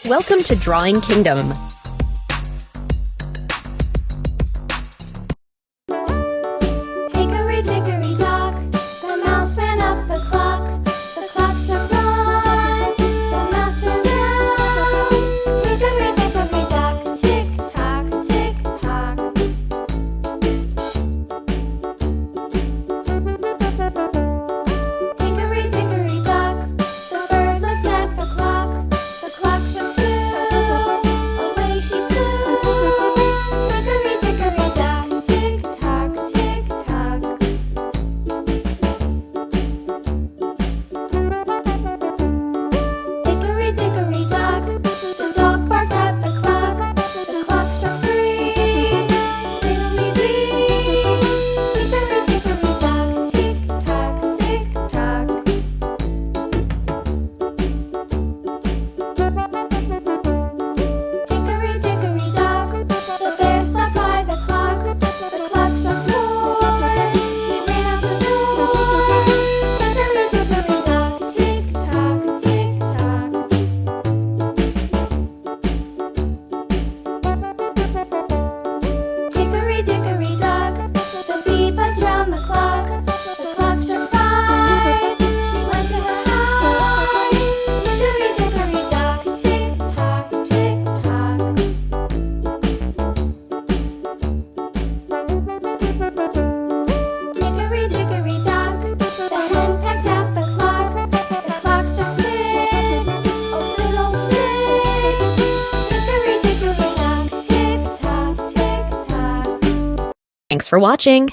Welcome to Drawing Kingdom. Hickory dickory dock, the mouse ran up the clock. The clock struck one, the mouse ran down. Hickory dickory dock, tick tock, tick tock. Hickory dickory dock, the bird looked at the clock. The clock struck two, away she flew. Hickory dickory dock, tick tock, tick tock. Hickory dickory dock, the dog barked at the clock. The clock struck three, fiddly-dee. Hickory dickory dock, tick tock, tick tock. Hickory dickory dock, the bear sat by the clock. The clock struck four, he ran out the door. Hickory dickory dock, tick tock, tick tock. Hickory dickory dock, the bee buzzed round the clock. The clock struck five, she went to her hive. Hickory dickory dock, tick tock, tick tock. Hickory dickory dock, the hen pecked at the clock. The clock struck six, oh fiddlesticks. Hickory dickory dock, tick tock, tick tock. Thanks for watching.